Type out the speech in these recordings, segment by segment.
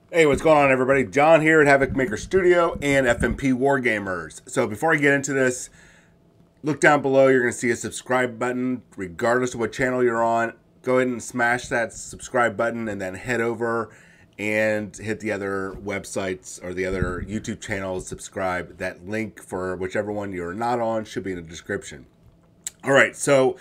Hey, what's going on, everybody? John here at Havoc Maker Studio and FNP Wargamers. So before I get into this, look down below. You're going to see a subscribe button. Regardless of what channel you're on, go ahead and smash that subscribe button and then head over and hit the other websites or the other YouTube channels, subscribe. That link for whichever one you're not on should be in the description. All right, so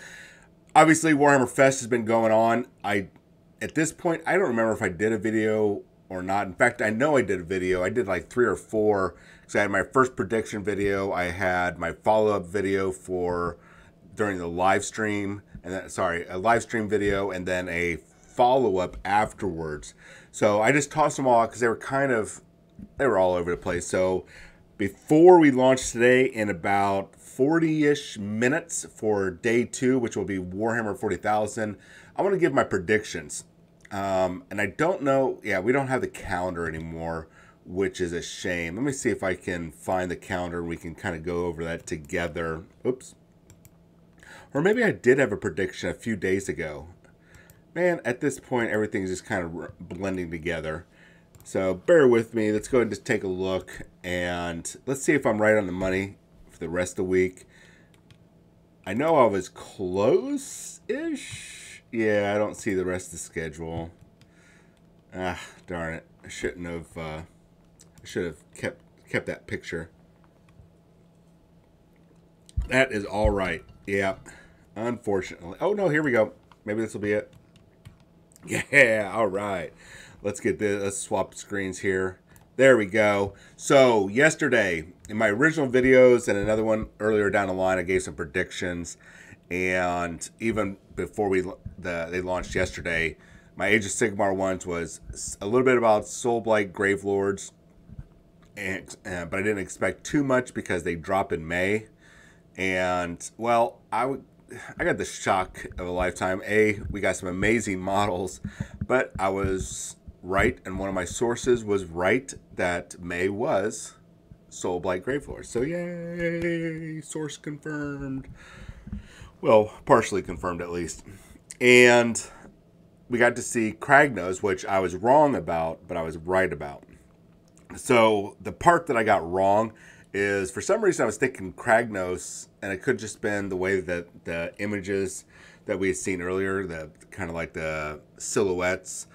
obviously Warhammer Fest has been going on. At this point, I don't remember if I did a video or not. In fact, I know I did a video. I did like 3 or 4. So I had my first prediction video. I had my follow-up video for during the live stream, and then, a live stream video, and then a follow-up afterwards. So I just tossed them all out because they were all over the place. So before we launch today, in about 40-ish minutes for day 2, which will be Warhammer 40,000, I want to give my predictions. And I don't know, yeah, we don't have the calendar anymore, which is a shame. Let me see if I can find the calendar and we can kind of go over that together. Oops. Or maybe I did have a prediction a few days ago. Man, at this point, everything's just kind of blending together. So bear with me. Let's go ahead and just take a look. And let's see if I'm right on the money for the rest of the week. I know I was close-ish. Yeah, I don't see the rest of the schedule. Ah, darn it. I shouldn't have, I should have kept that picture. That is all right. Yeah, unfortunately. Oh, no, here we go. Maybe this will be it. Yeah, all right. Let's get this. Let's swap screens here. There we go. So yesterday, in my original videos and another one earlier down the line, I gave some predictions. And even before they launched yesterday, my Age of Sigmar ones was a little bit about Soulblight Gravelords, but I didn't expect too much because they drop in May. And well, I got the shock of a lifetime. We got some amazing models, but I was right, and one of my sources was right that May was Soulblight Gravelords. So yay, source confirmed. Well, partially confirmed at least. And we got to see Kragnos, which I was wrong about, but I was right about. So the part that I got wrong is, for some reason I was thinking Kragnos, and it could just been the way that the images that we had seen earlier, the kind of like the silhouettes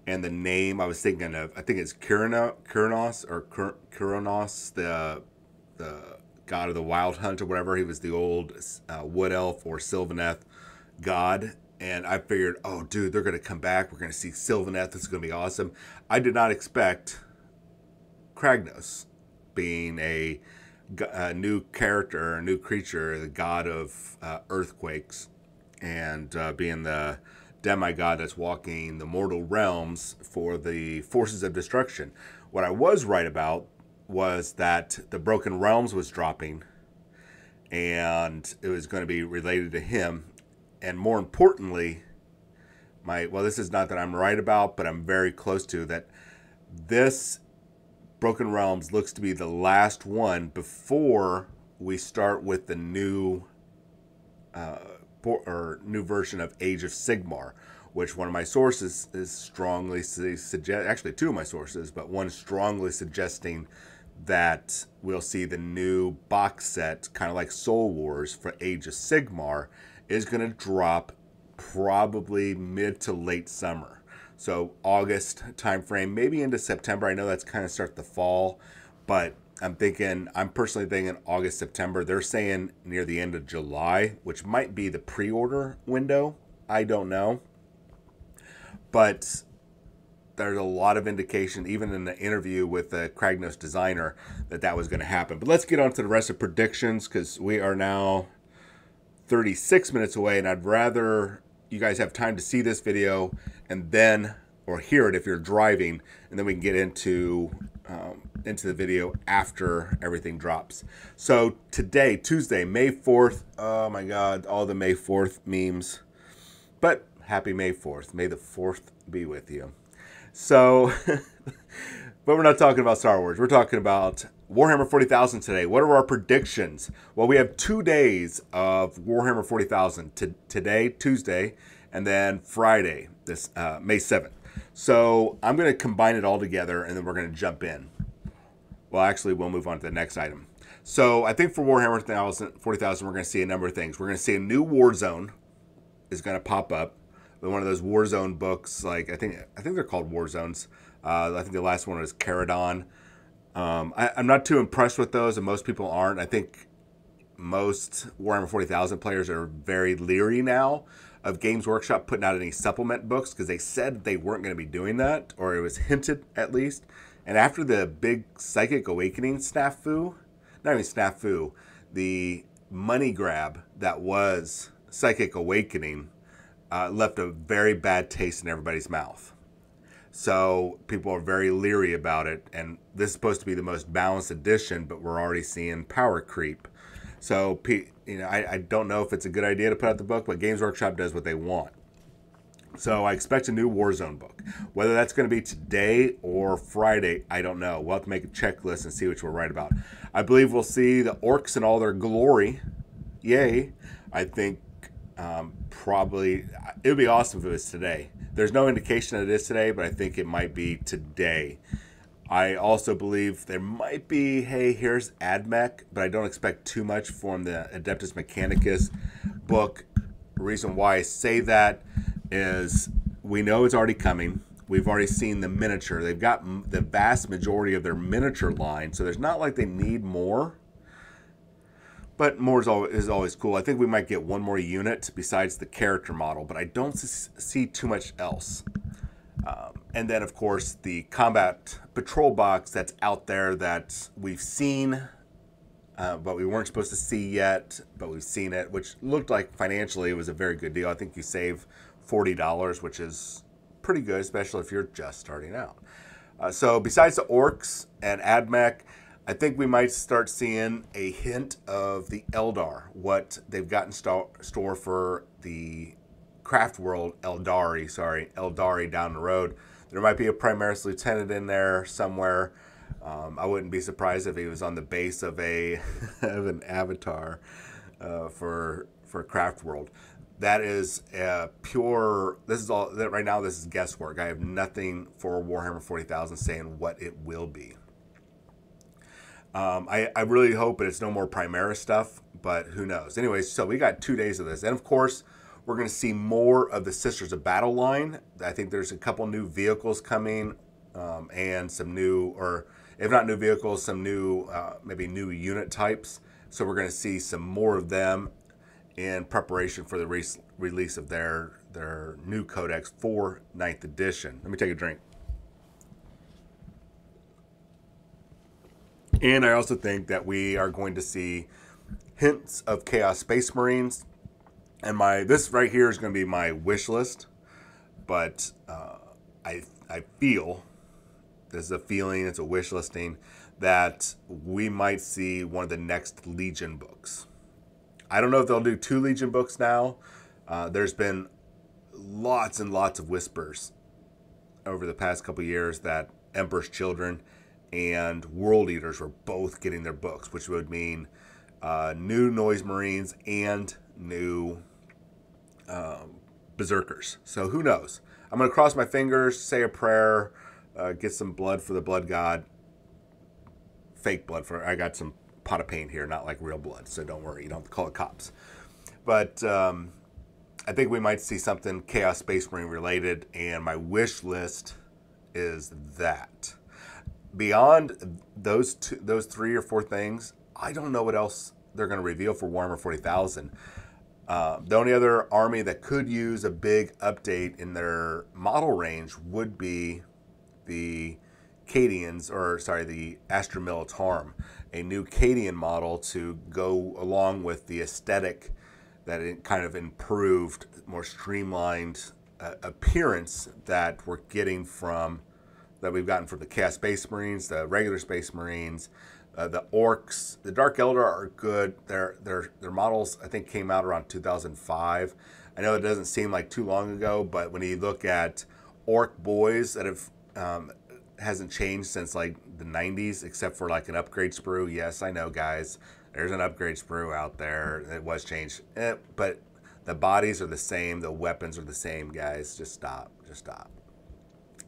and the name, I was thinking of, I think it's Kuranos, the god of the wild hunt or whatever. He was the old wood elf or Sylvaneth god. And I figured, oh, dude, they're going to come back. We're going to see Sylvaneth. This is going to be awesome. I did not expect Kragnos being a new character, a new creature, the god of earthquakes, and being the demigod that's walking the mortal realms for the forces of destruction. What I was right about was that the Broken Realms was dropping, and it was going to be related to him. And more importantly, this is not that I'm right about, but I'm very close to that. This Broken Realms looks to be the last one before we start with the new new version of Age of Sigmar, which one of my sources is strongly suggest. Actually, 2 of my sources, but one strongly suggesting that we'll see the new box set, kind of like Soul Wars for Age of Sigmar, is going to drop probably mid to late summer. So August timeframe, maybe into September. I know that's kind of start the fall, but I'm personally thinking August, September. They're saying near the end of July, which might be the pre-order window. I don't know. But there's a lot of indication, even in the interview with the Kragnos designer, that was going to happen. But let's get on to the rest of predictions, because we are now 36 minutes away, and I'd rather you guys have time to see this video and then, or hear it if you're driving, and then we can get into the video after everything drops. So today, Tuesday, May 4th. Oh my God, all the May 4th memes. But happy May 4th. May the 4th be with you. So, but we're not talking about Star Wars. We're talking about Warhammer 40,000 today. What are our predictions? Well, we have 2 days of Warhammer 40,000. Today, Tuesday, and then Friday, this May 7th. So I'm going to combine it all together, and then we're going to jump in. Well, actually, we'll move on to the next item. So I think for Warhammer 40,000, we're going to see a number of things. We're going to see a new war zone is going to pop up. One of those war zone books, like I think they're called war zones. I think the last one was Caradon. I'm not too impressed with those, and most people aren't. I think most Warhammer 40,000 players are very leery now of Games Workshop putting out any supplement books because they said they weren't going to be doing that, or it was hinted at least. And after the big Psychic Awakening snafu, not even snafu, the money grab that was Psychic Awakening left a very bad taste in everybody's mouth. So people are very leery about it, and this is supposed to be the most balanced edition, but we're already seeing power creep. So, I don't know if it's a good idea to put out the book, but Games Workshop does what they want. So I expect a new Warzone book. Whether that's going to be today or Friday, I don't know. We'll have to make a checklist and see which we're right about. I believe we'll see the orcs in all their glory. Yay. I think probably it would be awesome if it was today. There's no indication that it is today, but I think it might be today. I also believe there might be, hey, here's AdMech, but I don't expect too much from the Adeptus Mechanicus book. The reason why I say that is we know it's already coming. We've already seen the miniature. They've got the vast majority of their miniature line, so there's not like they need more. But more is always cool. I think we might get one more unit besides the character model, but I don't see too much else. And then, of course, the combat patrol box that's out there that we've seen, but we weren't supposed to see yet, but we've seen it, which looked like financially it was a very good deal. I think you save $40, which is pretty good, especially if you're just starting out. So besides the orcs and AdMech, I think we might start seeing a hint of the Eldar, what they've got in store for the Craft World Eldari down the road. There might be a Primaris Lieutenant in there somewhere. I wouldn't be surprised if he was on the base of a of an avatar for Craft World. That is pure. This is all. Right now, this is guesswork. I have nothing for Warhammer 40,000 saying what it will be. I really hope it's no more Primaris stuff, but who knows? Anyways, so we got 2 days of this, and of course, we're going to see more of the Sisters of Battle line. I think there's a couple new vehicles coming, and some new, or if not new vehicles, some new, maybe new unit types. So we're going to see some more of them in preparation for the release of their new codex for 9th edition. Let me take a drink. And I also think that we are going to see hints of Chaos Space Marines. And this right here is going to be my wish list. But I feel, this is a feeling, it's a wish listing, that we might see one of the next Legion books. I don't know if they'll do 2 Legion books now. There's been lots and lots of whispers over the past couple years that Emperor's Children and World Eaters were both getting their books, which would mean new Noise Marines and new Berserkers. So who knows? I'm going to cross my fingers, say a prayer, get some blood for the blood god. Fake blood I got some pot of paint here, not like real blood, so don't worry, you don't have to call it cops. But I think we might see something Chaos Space Marine related, and my wish list is that. Beyond those 3 or 4 things, I don't know what else they're going to reveal for Warhammer 40,000. The only other army that could use a big update in their model range would be the Cadians, the Astra Militarum, a new Cadian model to go along with the aesthetic that it kind of improved, more streamlined appearance that we're getting from, that we've gotten from the Chaos Space Marines, the regular Space Marines, the Orcs. The Dark Eldar are good. Their models, I think, came out around 2005. I know it doesn't seem like too long ago, but when you look at Orc boys that have hasn't changed since like the 90s, except for like an upgrade sprue. Yes, I know, guys. There's an upgrade sprue out there. It was changed, but the bodies are the same. The weapons are the same, guys. Just stop. Just stop.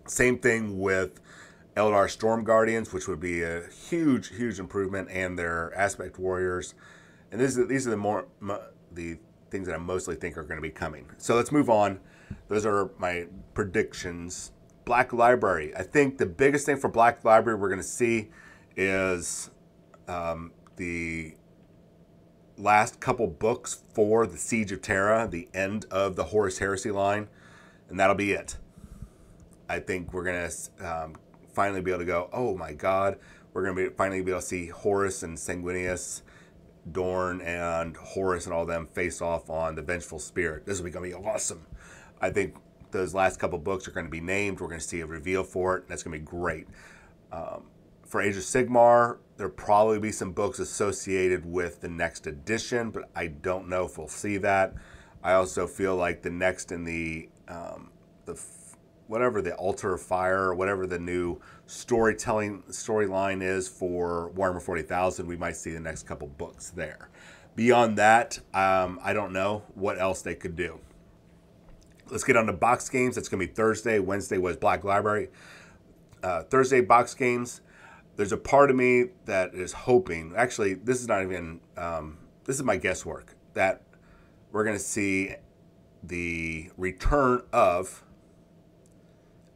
Same thing with Eldar Storm Guardians, which would be a huge, huge improvement, and their Aspect Warriors. And these are the things that I mostly think are going to be coming. So let's move on. Those are my predictions. Black Library. I think the biggest thing for Black Library we're going to see is the last couple books for the Siege of Terra, the end of the Horus Heresy line, and that'll be it. I think we're going to finally be able to go, oh my God, we're going to finally be able to see Horus and Sanguinius, Dorn and Horus and all of them face off on the Vengeful Spirit. This will be going to be awesome. I think those last couple books are going to be named. We're going to see a reveal for it. And that's going to be great. For Age of Sigmar, there'll probably be some books associated with the next edition, but I don't know if we'll see that. I also feel like the next in the whatever the Altar of Fire, or whatever the new storyline is for Warhammer 40,000, we might see the next couple books there. Beyond that, I don't know what else they could do. Let's get on to box games. That's going to be Thursday. Wednesday was Black Library. Thursday, box games. There's a part of me that is hoping, actually, this is not even, this is my guesswork, that we're going to see the return of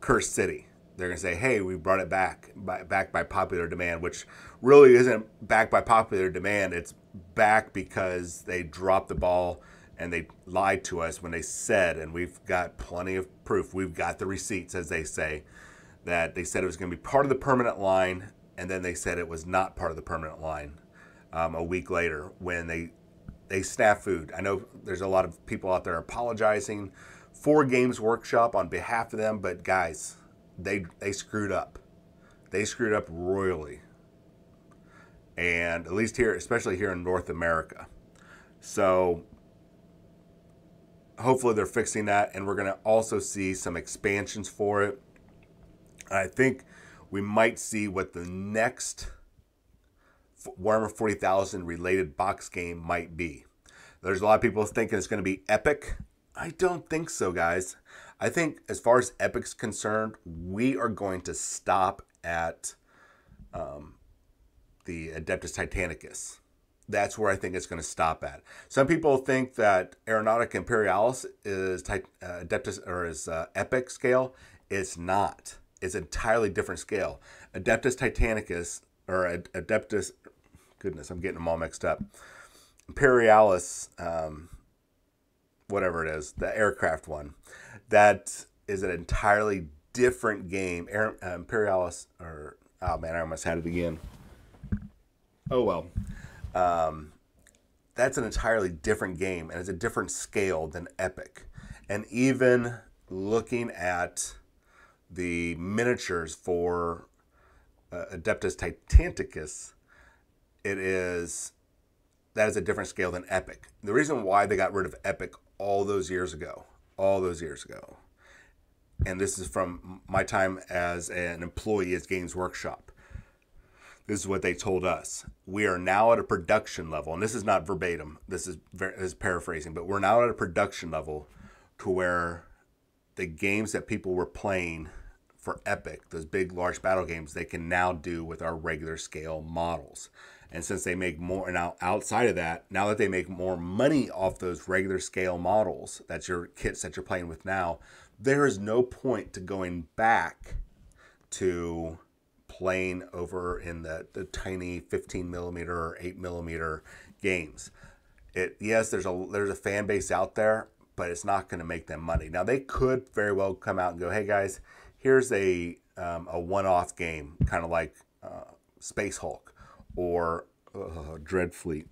Cursed City. They're going to say, hey, we brought it back by popular demand, which really isn't back by popular demand. It's back because they dropped the ball and they lied to us when they said, and we've got plenty of proof, we've got the receipts, as they say, that they said it was going to be part of the permanent line, and then they said it was not part of the permanent line a week later when they snafu'd. I know there's a lot of people out there apologizing for Games Workshop on behalf of them, but guys, they screwed up. They screwed up royally. And at least here, especially here in North America. So hopefully they're fixing that, and we're going to also see some expansions for it. I think we might see what the next Warhammer 40,000 related box game might be. There's a lot of people thinking it's going to be epic. I don't think so, guys. I think as far as epic's concerned, we are going to stop at the Adeptus Titanicus. That's where I think it's going to stop at. Some people think that Aeronautica Imperialis is Adeptus or is epic scale. It's not. It's an entirely different scale. Adeptus Titanicus or Adeptus, goodness, I'm getting them all mixed up. Imperialis, whatever it is, the aircraft one, that is an entirely different game. Imperialis, or oh man, I almost had it again. Oh well. That's an entirely different game, and it's a different scale than Epic. And even looking at the miniatures for Adeptus Titanicus, that is a different scale than Epic. The reason why they got rid of Epic all those years ago, and this is from my time as an employee at Games Workshop. This is what they told us. We are now at a production level, and this is not verbatim. This is paraphrasing, but we're now at a production level to where the games that people were playing for Epic, those big, large battle games, they can now do with our regular scale models. And since they make more now outside of that, now that they make more money off those regular scale models, that's your kits that you're playing with now, there is no point to going back to playing over in the tiny 15 millimeter or 8 millimeter games. Yes, there's a fan base out there, but it's not going to make them money. Now they could very well come out and go, hey guys, here's a one-off game, kind of like Space Hulk or Dreadfleet.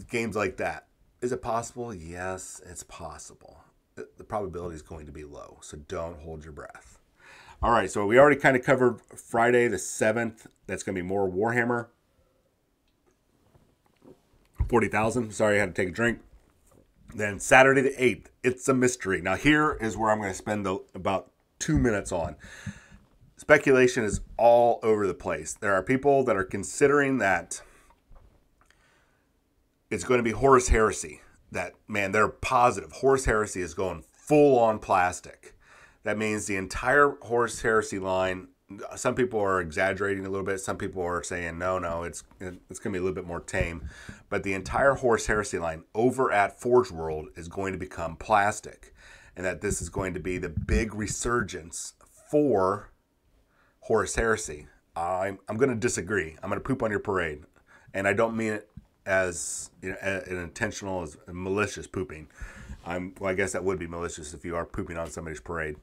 Games like that. Is it possible? Yes, it's possible. The probability is going to be low, so don't hold your breath. All right, so we already kind of covered Friday the 7th. That's going to be more Warhammer 40,000. Sorry, I had to take a drink. Then Saturday the 8th, it's a mystery. Now here is where I'm going to spend about 2 minutes on. Speculation is all over the place. There are people that are considering that it's going to be Horus Heresy. That, man, they're positive. Horus Heresy is going full on plastic. That means the entire Horus Heresy line. Some people are exaggerating a little bit. Some people are saying no, it's going to be a little bit more tame. But the entire Horus Heresy line over at Forge World is going to become plastic, and that this is going to be the big resurgence for Horus Heresy. I'm going to disagree. I'm going to poop on your parade, and I don't mean it as an intentional, as malicious pooping. Well, I guess that would be malicious if you are pooping on somebody's parade,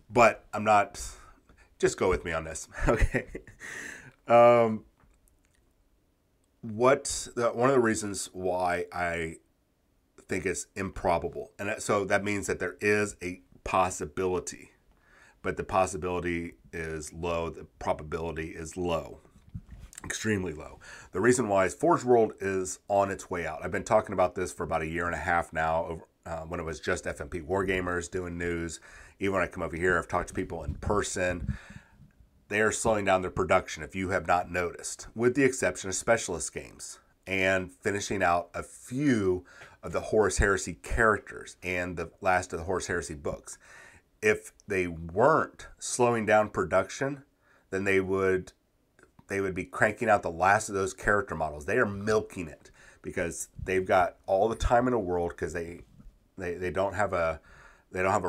but I'm not. Just go with me on this, okay? One of the reasons why I think it's improbable, and so that means that there is a possibility, but the possibility is low. The probability is low, extremely low. The reason why is Forge World is on its way out. I've been talking about this for about a year and a half now. When it was just FNP Wargamers doing news, even when I come over here, I've talked to people in person. They are slowing down their production, if you have not noticed, with the exception of specialist games, and finishing out a few of the Horus Heresy characters and the last of the Horus Heresy books. If they weren't slowing down production, then they would be cranking out the last of those character models. They are milking it because they've got all the time in the world, because they don't have a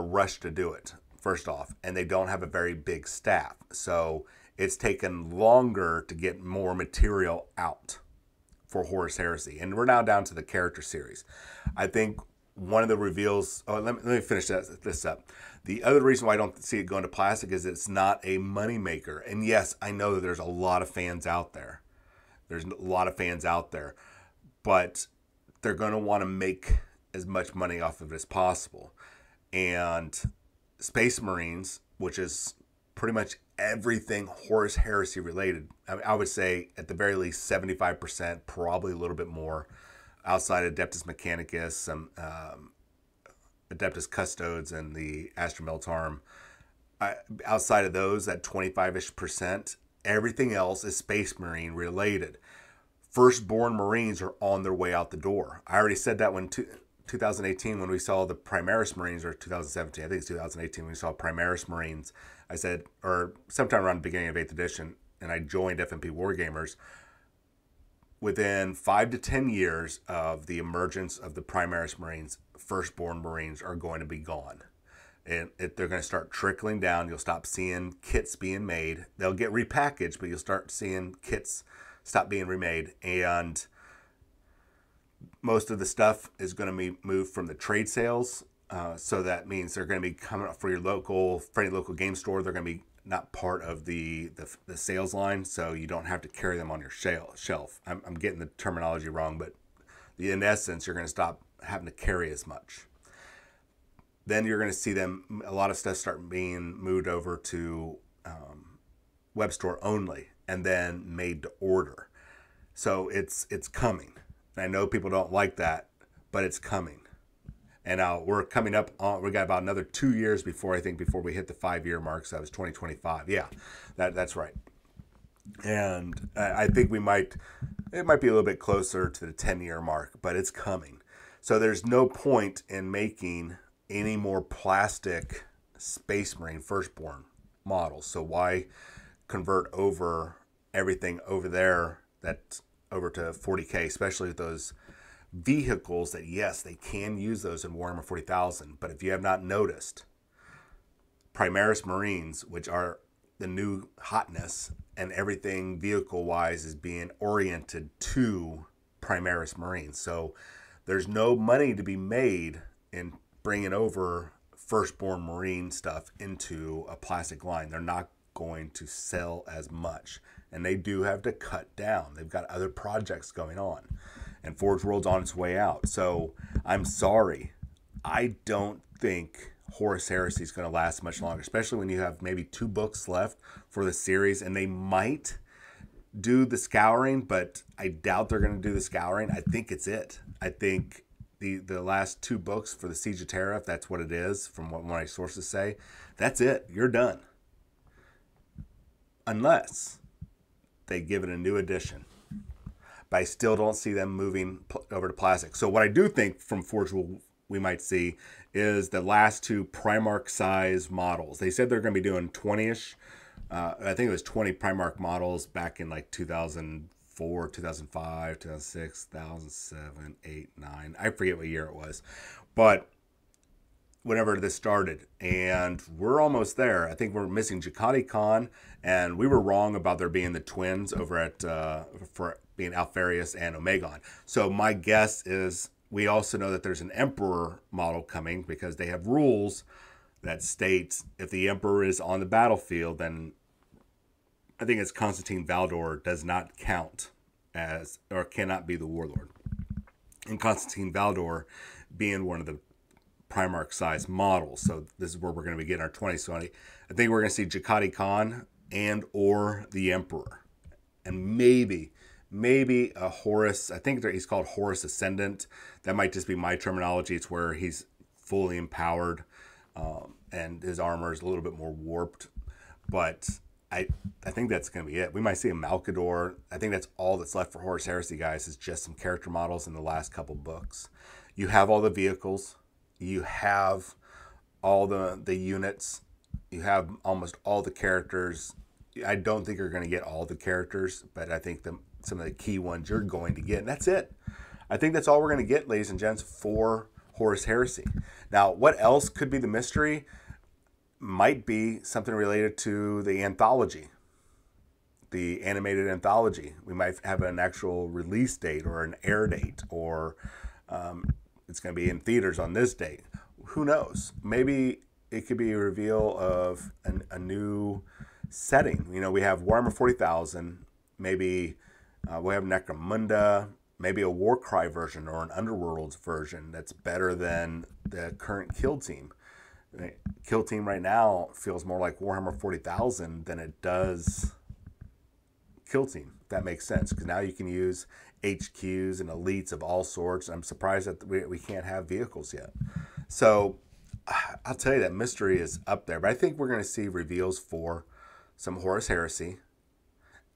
rush to do it, first off, and they don't have a very big staff. So it's taken longer to get more material out for Horus Heresy. And we're now down to the character series. I think one of the reveals, let me finish this up. The other reason why I don't see it going to plastic is it's not a moneymaker. And yes, I know that there's a lot of fans out there. But they're going to want to make as much money off of it as possible. And Space Marines, which is pretty much everything Horus Heresy related, I would say at the very least 75%, probably a little bit more, outside Adeptus Mechanicus, some Adeptus Custodes, and the Astra Militarum. Outside of those, that 25-ish%, everything else is Space Marine related. Firstborn Marines are on their way out the door. I already said that when 2018, when we saw the Primaris Marines, or 2017, I think it's 2018, when we saw Primaris Marines, I said, or sometime around the beginning of 8th edition, and I joined FNP Wargamers, within 5 to 10 years of the emergence of the Primaris Marines, Firstborn Marines are going to be gone. And they're going to start trickling down. You'll stop seeing kits being made. They'll get repackaged, but you'll start seeing kits stop being remade. And most of the stuff is going to be moved from the trade sales. So that means they're going to be coming up for your local game store. They're going to be not part of the sales line, so you don't have to carry them on your shelf. I'm getting the terminology wrong, but in essence, you're going to stop having to carry as much. Then you're going to see a lot of stuff start being moved over to web store only, and then made to order. So it's coming. And I know people don't like that, but it's coming. And we're coming up on, we got about another 2 years before we hit the 5-year mark. So that was 2025. Yeah, that's right. And I think it might be a little bit closer to the 10-year mark, but it's coming. So there's no point in making any more plastic Space Marine Firstborn models. So why convert over everything over there that's over to 40K, especially with those vehicles that, yes, they can use those in Warhammer 40,000. But if you have not noticed, Primaris Marines, which are the new hotness, and everything vehicle-wise is being oriented to Primaris Marines. So there's no money to be made in bringing over Firstborn Marine stuff into a plastic line. They're not going to sell as much, and they do have to cut down. They've got other projects going on, and Forge World's on its way out. So I'm sorry, I don't think Horus Heresy is going to last much longer, especially when you have maybe 2 books left for the series, and they might do the scouring, but I doubt they're going to do the scouring. I think it's it. I think the last 2 books for the Siege of Terra, if that's what it is, from what my sources say, that's it. You're done. Unless they give it a new edition. But I still don't see them moving over to plastic. So what I do think from Forge we might see is the last 2 Primarch size models. They said they're going to be doing 20-ish. I think it was 20 Primarch models back in like 2004, 2005, 2006, 2007, 8, 9. I forget what year it was. But whenever this started, and we're almost there. I think we're missing Jakati Khan, and we were wrong about there being the twins over at for being Alfarius and Omegon. So my guess is we also know that there's an Emperor model coming, because they have rules that state if the Emperor is on the battlefield, then I think it's Constantine Valdor does not count as, or cannot be, the warlord. And Constantine Valdor being one of the Primarch size models. So this is where we're going to be getting our 20. So I think we're going to see Jakati Khan and or the Emperor. And maybe a Horus. I think he's called Horus Ascendant. That might just be my terminology. It's where he's fully empowered and his armor is a little bit more warped. But I think that's going to be it. We might see a Malkador. I think that's all that's left for Horus Heresy, guys, is just some character models in the last couple books. You have all the vehicles. You have all the units. You have almost all the characters. I don't think you're going to get all the characters, but I think some of the key ones you're going to get. And that's it. I think that's all we're going to get, ladies and gents, for Horus Heresy. Now, what else could be the mystery? Might be something related to the anthology, the animated anthology. We might have an actual release date or an air date, or it's going to be in theaters on this date. Who knows? Maybe it could be a reveal of a new setting. You know, we have Warhammer 40,000. Maybe we have Necromunda. Maybe a Warcry version or an Underworlds version that's better than the current Kill Team. Kill Team right now feels more like Warhammer 40,000 than it does Kill Team, if that makes sense. Because now you can use HQs and elites of all sorts. I'm surprised that we can't have vehicles yet. So I'll tell you, that mystery is up there. But I think we're going to see reveals for some Horus Heresy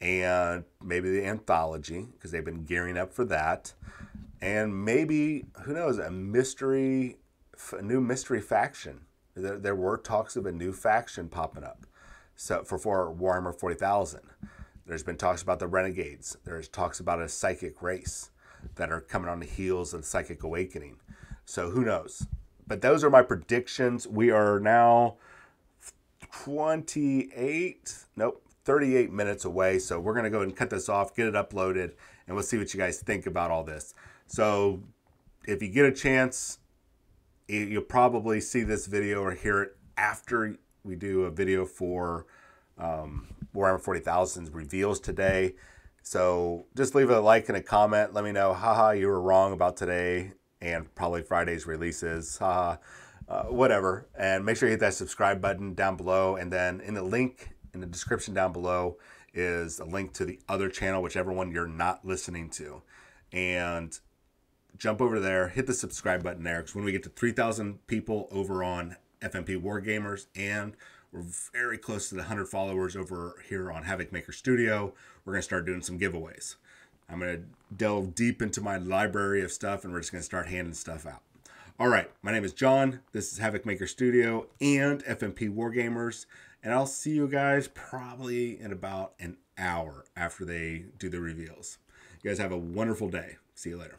and maybe the anthology, because they've been gearing up for that. And maybe, who knows, a new mystery faction. There were talks of a new faction popping up. So for Warhammer 40,000. There's been talks about the Renegades. There's talks about a psychic race that are coming on the heels of the Psychic Awakening. So who knows? But those are my predictions. We are now 38 minutes away. So we're going to go ahead and cut this off, get it uploaded, and we'll see what you guys think about all this. So if you get a chance, you'll probably see this video or hear it after we do a video for Warhammer 40,000's reveals today. So just leave a like and a comment. Let me know, haha, you were wrong about today and probably Friday's releases, haha, whatever. And make sure you hit that subscribe button down below. And then in the link in the description down below is a link to the other channel, whichever one you're not listening to. And jump over there, hit the subscribe button there, because when we get to 3,000 people over on FNP Wargamers, and we're very close to the 100 followers over here on Havoc Maker Studio, we're going to start doing some giveaways. I'm going to delve deep into my library of stuff, and we're just going to start handing stuff out. All right, my name is John. This is Havoc Maker Studio and FNP Wargamers, and I'll see you guys probably in about an hour after they do the reveals. You guys have a wonderful day. See you later.